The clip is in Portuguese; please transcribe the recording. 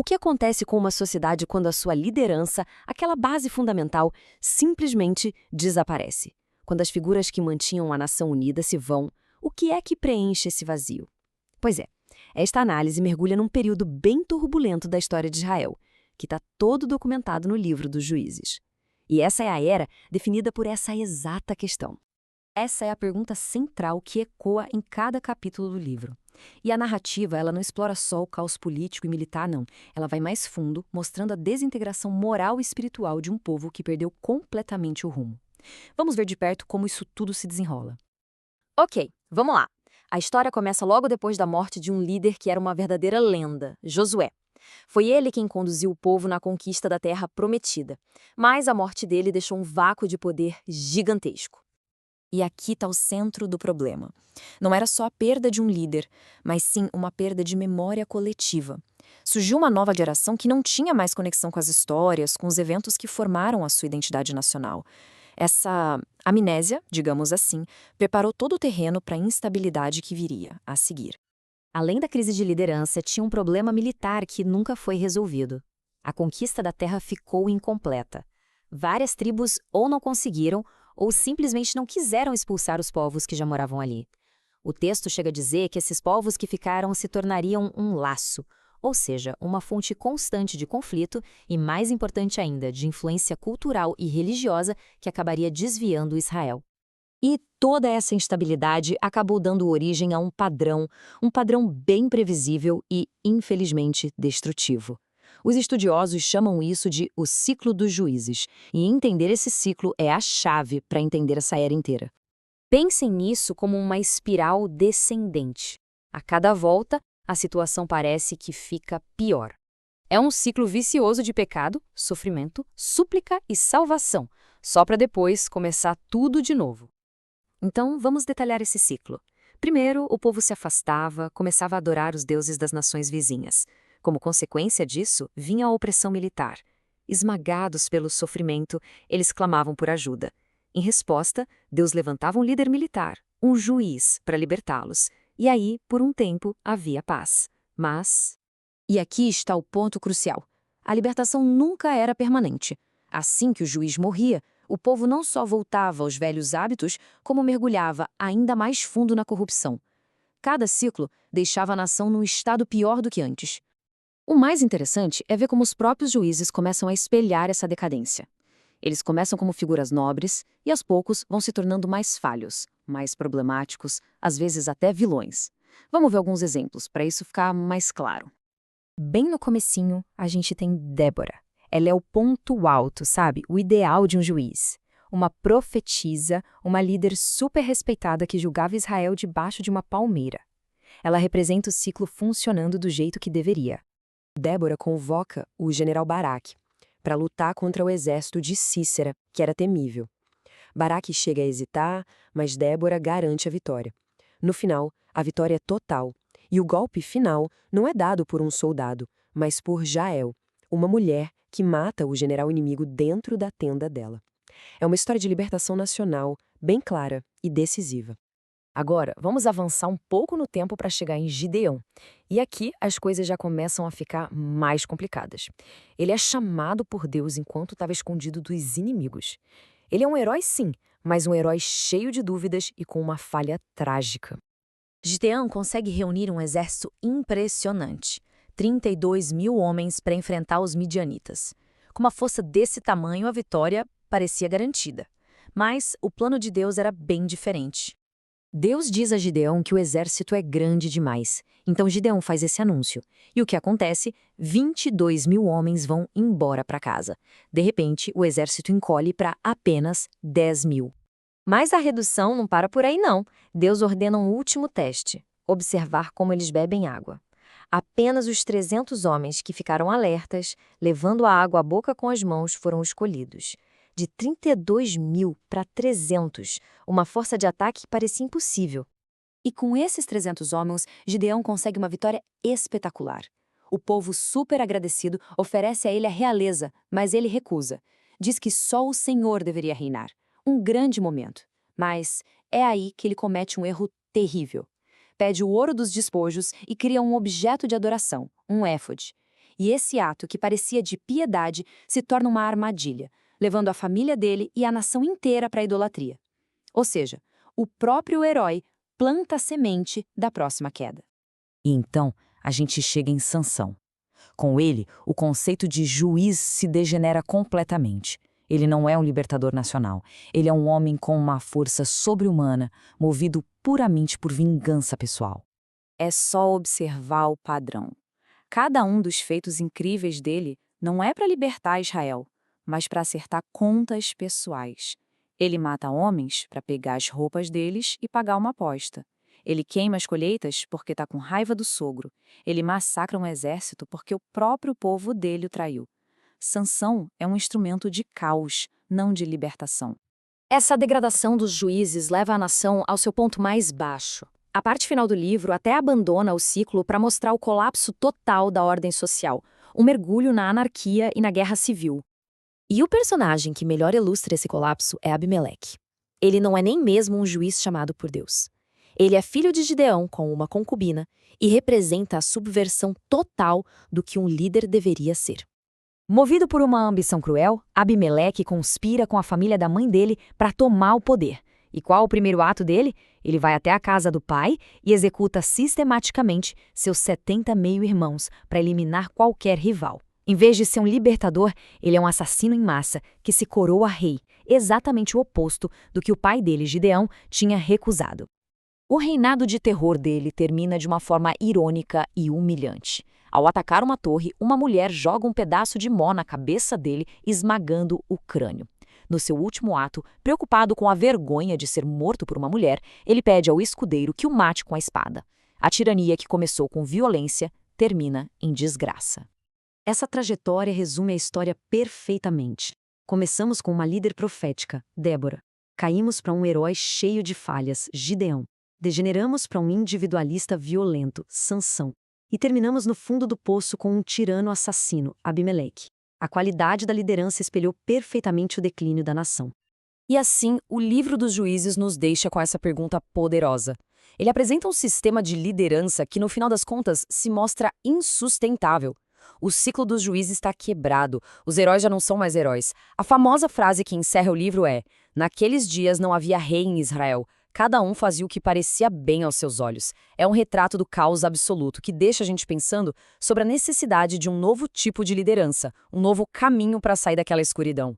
O que acontece com uma sociedade quando a sua liderança, aquela base fundamental, simplesmente desaparece? Quando as figuras que mantinham a nação unida se vão, o que é que preenche esse vazio? Pois é, esta análise mergulha num período bem turbulento da história de Israel, que está todo documentado no livro dos Juízes. E essa é a era definida por essa exata questão. Essa é a pergunta central que ecoa em cada capítulo do livro. E a narrativa, ela não explora só o caos político e militar, não. Ela vai mais fundo, mostrando a desintegração moral e espiritual de um povo que perdeu completamente o rumo. Vamos ver de perto como isso tudo se desenrola. Ok, vamos lá. A história começa logo depois da morte de um líder que era uma verdadeira lenda, Josué. Foi ele quem conduziu o povo na conquista da Terra Prometida. Mas a morte dele deixou um vácuo de poder gigantesco. E aqui está o centro do problema. Não era só a perda de um líder, mas sim uma perda de memória coletiva. Surgiu uma nova geração que não tinha mais conexão com as histórias, com os eventos que formaram a sua identidade nacional. Essa amnésia, digamos assim, preparou todo o terreno para a instabilidade que viria a seguir. Além da crise de liderança, tinha um problema militar que nunca foi resolvido. A conquista da terra ficou incompleta. Várias tribos ou não conseguiram, ou simplesmente não quiseram expulsar os povos que já moravam ali. O texto chega a dizer que esses povos que ficaram se tornariam um laço, ou seja, uma fonte constante de conflito e, mais importante ainda, de influência cultural e religiosa que acabaria desviando Israel. E toda essa instabilidade acabou dando origem a um padrão bem previsível e, infelizmente, destrutivo. Os estudiosos chamam isso de o ciclo dos juízes, e entender esse ciclo é a chave para entender essa era inteira. Pensem nisso como uma espiral descendente. A cada volta, a situação parece que fica pior. É um ciclo vicioso de pecado, sofrimento, súplica e salvação, só para depois começar tudo de novo. Então, vamos detalhar esse ciclo. Primeiro, o povo se afastava, começava a adorar os deuses das nações vizinhas. Como consequência disso, vinha a opressão militar. Esmagados pelo sofrimento, eles clamavam por ajuda. Em resposta, Deus levantava um líder militar, um juiz, para libertá-los. E aí, por um tempo, havia paz. Mas... E aqui está o ponto crucial. A libertação nunca era permanente. Assim que o juiz morria, o povo não só voltava aos velhos hábitos, como mergulhava ainda mais fundo na corrupção. Cada ciclo deixava a nação num estado pior do que antes. O mais interessante é ver como os próprios juízes começam a espelhar essa decadência. Eles começam como figuras nobres e, aos poucos, vão se tornando mais falhos, mais problemáticos, às vezes até vilões. Vamos ver alguns exemplos, para isso ficar mais claro. Bem no comecinho, a gente tem Débora. Ela é o ponto alto, sabe? O ideal de um juiz. Uma profetisa, uma líder super respeitada que julgava Israel debaixo de uma palmeira. Ela representa o ciclo funcionando do jeito que deveria. Débora convoca o general Baraque para lutar contra o exército de Cícera, que era temível. Baraque chega a hesitar, mas Débora garante a vitória. No final, a vitória é total, e o golpe final não é dado por um soldado, mas por Jael, uma mulher que mata o general inimigo dentro da tenda dela. É uma história de libertação nacional, bem clara e decisiva. Agora, vamos avançar um pouco no tempo para chegar em Gideão. E aqui as coisas já começam a ficar mais complicadas. Ele é chamado por Deus enquanto estava escondido dos inimigos. Ele é um herói, sim, mas um herói cheio de dúvidas e com uma falha trágica. Gideão consegue reunir um exército impressionante. 32 mil homens para enfrentar os midianitas. Com uma força desse tamanho, a vitória parecia garantida. Mas o plano de Deus era bem diferente. Deus diz a Gideão que o exército é grande demais. Então Gideão faz esse anúncio. E o que acontece? 22 mil homens vão embora para casa. De repente, o exército encolhe para apenas 10 mil. Mas a redução não para por aí, não. Deus ordena um último teste: observar como eles bebem água. Apenas os 300 homens que ficaram alertas, levando a água à boca com as mãos, foram escolhidos. De 32 mil para 300, uma força de ataque que parecia impossível. E com esses 300 homens, Gideão consegue uma vitória espetacular. O povo, super agradecido, oferece a ele a realeza, mas ele recusa. Diz que só o Senhor deveria reinar. Um grande momento. Mas é aí que ele comete um erro terrível. Pede o ouro dos despojos e cria um objeto de adoração, um éfode. E esse ato, que parecia de piedade, se torna uma armadilha, levando a família dele e a nação inteira para a idolatria. Ou seja, o próprio herói planta a semente da próxima queda. E então, a gente chega em Sansão. Com ele, o conceito de juiz se degenera completamente. Ele não é um libertador nacional. Ele é um homem com uma força sobre-humana, movido puramente por vingança pessoal. É só observar o padrão. Cada um dos feitos incríveis dele não é para libertar Israel, mas para acertar contas pessoais. Ele mata homens para pegar as roupas deles e pagar uma aposta. Ele queima as colheitas porque está com raiva do sogro. Ele massacra um exército porque o próprio povo dele o traiu. Sansão é um instrumento de caos, não de libertação. Essa degradação dos juízes leva a nação ao seu ponto mais baixo. A parte final do livro até abandona o ciclo para mostrar o colapso total da ordem social, um mergulho na anarquia e na guerra civil. E o personagem que melhor ilustra esse colapso é Abimeleque. Ele não é nem mesmo um juiz chamado por Deus. Ele é filho de Gideão com uma concubina e representa a subversão total do que um líder deveria ser. Movido por uma ambição cruel, Abimeleque conspira com a família da mãe dele para tomar o poder. E qual o primeiro ato dele? Ele vai até a casa do pai e executa sistematicamente seus 70 meio-irmãos para eliminar qualquer rival. Em vez de ser um libertador, ele é um assassino em massa que se coroa rei, exatamente o oposto do que o pai dele, Gideão, tinha recusado. O reinado de terror dele termina de uma forma irônica e humilhante. Ao atacar uma torre, uma mulher joga um pedaço de mó na cabeça dele, esmagando o crânio. No seu último ato, preocupado com a vergonha de ser morto por uma mulher, ele pede ao escudeiro que o mate com a espada. A tirania que começou com violência termina em desgraça. Essa trajetória resume a história perfeitamente. Começamos com uma líder profética, Débora. Caímos para um herói cheio de falhas, Gideão. Degeneramos para um individualista violento, Sansão. E terminamos no fundo do poço com um tirano assassino, Abimeleque. A qualidade da liderança espelhou perfeitamente o declínio da nação. E assim, o livro dos Juízes nos deixa com essa pergunta poderosa. Ele apresenta um sistema de liderança que, no final das contas, se mostra insustentável. O ciclo dos juízes está quebrado, os heróis já não são mais heróis. A famosa frase que encerra o livro é: naqueles dias não havia rei em Israel. Cada um fazia o que parecia bem aos seus olhos. É um retrato do caos absoluto que deixa a gente pensando sobre a necessidade de um novo tipo de liderança, um novo caminho para sair daquela escuridão.